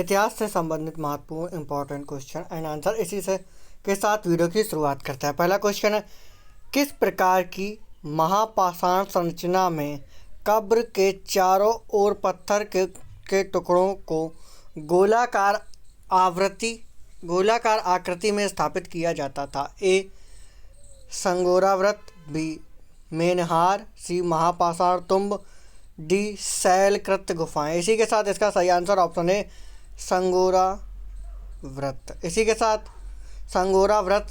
इतिहास से संबंधित महत्वपूर्ण इंपॉर्टेंट क्वेश्चन एंड आंसर इसी से के साथ वीडियो की शुरुआत करते हैं। पहला क्वेश्चन है, किस प्रकार की महापाषाण संरचना में कब्र के चारों ओर पत्थर के टुकड़ों को गोलाकार आकृति में स्थापित किया जाता था? ए संगोरा व्रत, बी मेनहार, सी महापाषाण तुम्ब, डी शैलकृत गुफाएं। इसी के साथ इसका सही आंसर ऑप्शन है संगोरा व्रत। इसी के साथ संगोरा व्रत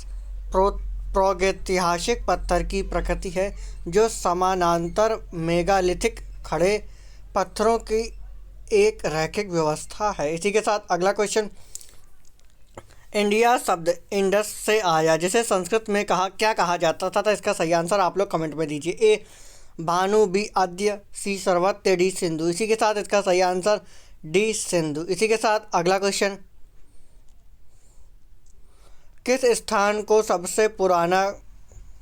प्रागैतिहासिक पत्थर की प्रकृति है जो समानांतर मेगालिथिक खड़े पत्थरों की एक रैखिक व्यवस्था है। इसी के साथ अगला क्वेश्चन, इंडिया शब्द इंडस से आया जिसे संस्कृत में क्या कहा जाता था? इसका सही आंसर आप लोग कमेंट में दीजिए। ए भानु, बी आद्य, सी सर्वत्य, डी सिंधु। इसी के साथ इसका सही आंसर डी सिंधु। इसी के साथ अगला क्वेश्चन, किस स्थान को सबसे पुराना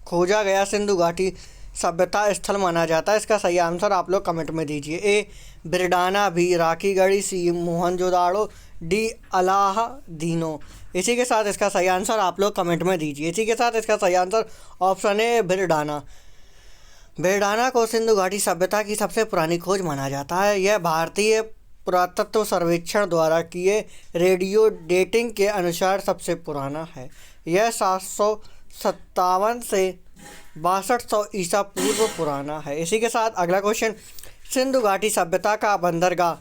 खोजा गया सिंधु घाटी सभ्यता स्थल माना जाता है? इसका सही आंसर आप लोग कमेंट में दीजिए। ए बिरडाना, बी राखीगढ़ी, सी मोहनजोदाड़ो, डी अलाहादीनो। इसी के साथ इसका सही आंसर आप लोग कमेंट में दीजिए। इसी के साथ इसका सही आंसर ऑप्शन ए बिरडाना। बिरडाना को सिंधु घाटी सभ्यता की सबसे पुरानी खोज माना जाता है। यह भारतीय पुरातत्व सर्वेक्षण द्वारा किए रेडियो डेटिंग के अनुसार सबसे पुराना है। यह 757 से 6200 ईसा पूर्व पुराना है। इसी के साथ अगला क्वेश्चन, सिंधु घाटी सभ्यता का बंदरगाह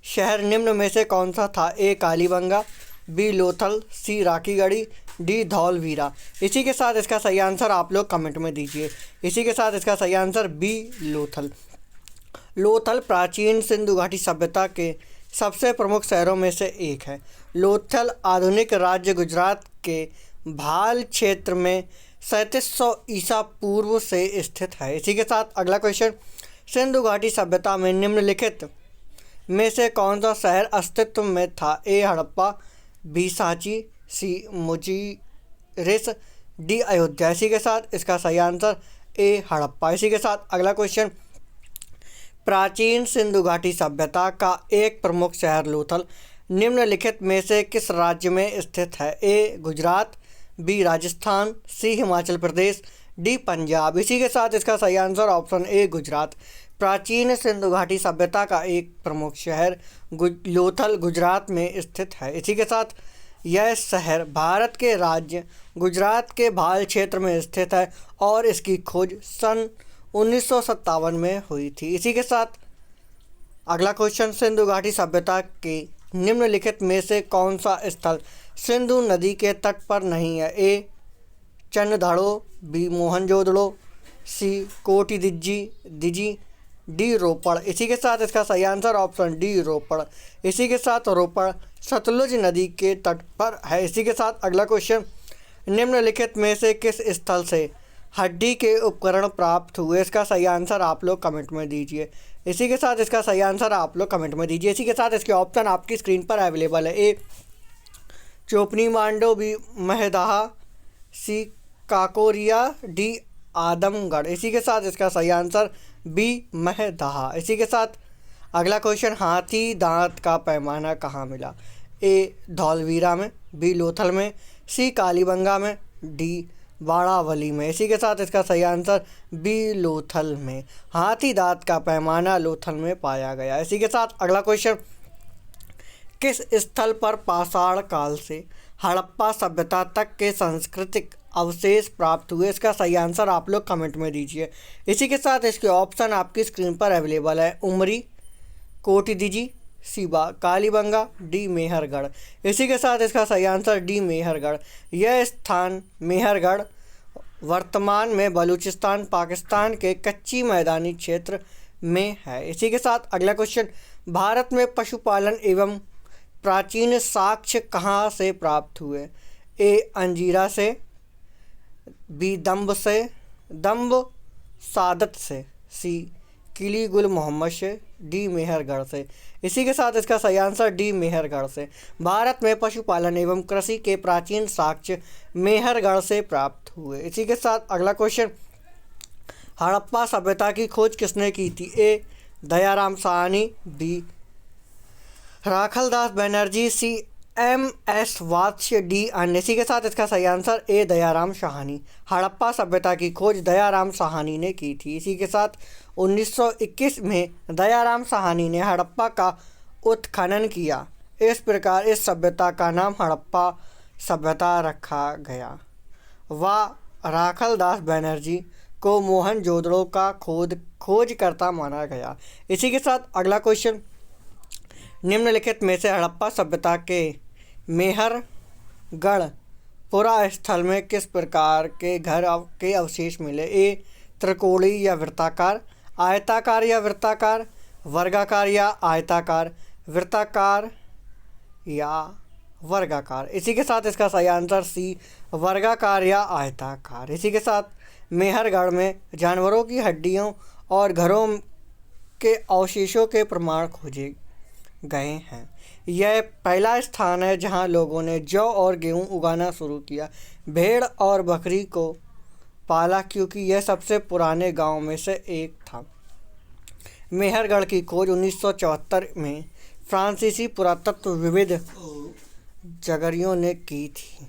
शहर निम्न में से कौन सा था? ए कालीबंगा, बी लोथल, सी राखीगढ़ी, डी धौलवीरा। इसी के साथ इसका सही आंसर आप लोग कमेंट में दीजिए। इसी के साथ इसका सही आंसर बी लोथल। लोथल प्राचीन सिंधु घाटी सभ्यता के सबसे प्रमुख शहरों में से एक है। लोथल आधुनिक राज्य गुजरात के भाल क्षेत्र में 3700 ईसा पूर्व से स्थित है। इसी के साथ अगला क्वेश्चन, सिंधु घाटी सभ्यता में निम्नलिखित में से कौन सा शहर अस्तित्व में था? ए हड़प्पा, बी सांची, सी मुजीरिस, डी अयोध्या। इसी के साथ इसका सही आंसर ए हड़प्पा। इसी के साथ अगला क्वेश्चन, प्राचीन सिंधु घाटी सभ्यता का एक प्रमुख शहर लोथल निम्नलिखित में से किस राज्य में स्थित है? ए गुजरात, बी राजस्थान, सी हिमाचल प्रदेश, डी पंजाब। इसी के साथ इसका सही आंसर ऑप्शन ए गुजरात। प्राचीन सिंधु घाटी सभ्यता का एक प्रमुख शहर लोथल गुजरात में स्थित है। इसी के साथ यह शहर भारत के राज्य गुजरात के भाल क्षेत्र में स्थित है और इसकी खोज सन 1957 में हुई थी। इसी के साथ अगला क्वेश्चन, सिंधु घाटी सभ्यता के निम्नलिखित में से कौन सा स्थल सिंधु नदी के तट पर नहीं है? ए चन्नधड़ो, बी मोहनजोदड़ो, सी कोटी दिजी, डी रोपड़। इसी के साथ इसका सही आंसर ऑप्शन डी रोपड़। इसी के साथ रोपड़ सतलुज नदी के तट पर है। इसी के साथ अगला क्वेश्चन, निम्नलिखित में से किस स्थल से हड्डी के उपकरण प्राप्त हुए? इसका सही आंसर आप लोग कमेंट में दीजिए। इसी के साथ इसका सही आंसर आप लोग कमेंट में दीजिए। इसी के साथ इसके ऑप्शन आपकी स्क्रीन पर अवेलेबल है। ए चोपनी मांडो, बी महदाहा, सी काकोरिया, डी आदमगढ़। इसी के साथ इसका सही आंसर बी महदाहा। इसी के साथ अगला क्वेश्चन, हाथी दांत का पैमाना कहाँ मिला? ए धौलवीरा में, बी लोथल में, सी कालीबंगा में, डी वाड़ावली में। इसी के साथ इसका सही आंसर बी लोथल में। हाथी दांत का पैमाना लोथल में पाया गया। इसी के साथ अगला क्वेश्चन, किस स्थल पर पाषाण काल से हड़प्पा सभ्यता तक के सांस्कृतिक अवशेष प्राप्त हुए? इसका सही आंसर आप लोग कमेंट में दीजिए। इसी के साथ इसके ऑप्शन आपकी स्क्रीन पर अवेलेबल है। उमरी, कोटिदिजी, सीबा, कालीबंगा, डी मेहरगढ़। इसी के साथ इसका सही आंसर डी मेहरगढ़। यह स्थान मेहरगढ़ वर्तमान में बलूचिस्तान पाकिस्तान के कच्ची मैदानी क्षेत्र में है। इसी के साथ अगला क्वेश्चन, भारत में पशुपालन एवं प्राचीन साक्ष्य कहाँ से प्राप्त हुए? ए अंजीरा से, बी दम्ब सादत से, सी किली गुल मोहम्मद से, डी मेहरगढ़ से। इसी के साथ इसका सही आंसर डी मेहरगढ़ से। भारत में पशुपालन एवं कृषि के प्राचीन साक्ष्य मेहरगढ़ से प्राप्त हुए। इसी के साथ अगला क्वेश्चन, हड़प्पा सभ्यता की खोज किसने की थी? A Dayaram Sahni, B Rakhaldas Banerjee, CMS Vats, D अन्य। इसी के साथ इसका सही आंसर ए दयाराम साहनी। हड़प्पा सभ्यता की खोज दयाराम साहनी ने की थी। इसी के साथ 1921 में दयाराम साहनी ने हड़प्पा का उत्खनन किया। इस प्रकार इस सभ्यता का नाम हड़प्पा सभ्यता रखा गया। वह राखलदास बनर्जी को मोहनजोदड़ो का खोजकर्ता माना गया। इसी के साथ अगला क्वेश्चन, निम्नलिखित में से हड़प्पा सभ्यता के मेहरगढ़ पुरा स्थल में किस प्रकार के घर के अवशेष मिले? ए त्रिकोणीय या वृत्ताकार, आयताकार या वृत्ताकार, वर्गाकार या आयताकार, वृत्ताकार या वर्गाकार। इसी के साथ इसका सही आंसर सी वर्गाकार या आयताकार। इसी के साथ मेहरगढ़ में जानवरों की हड्डियों और घरों के अवशेषों के प्रमाण खोजे गए हैं। यह पहला स्थान है जहां लोगों ने जौ और गेहूं उगाना शुरू किया। भेड़ और बकरी को पाला क्योंकि यह सबसे पुराने गांव में से एक था। मेहरगढ़ की खोज 1974 में फ्रांसीसी पुरातत्वविद जगरियो ने की थी।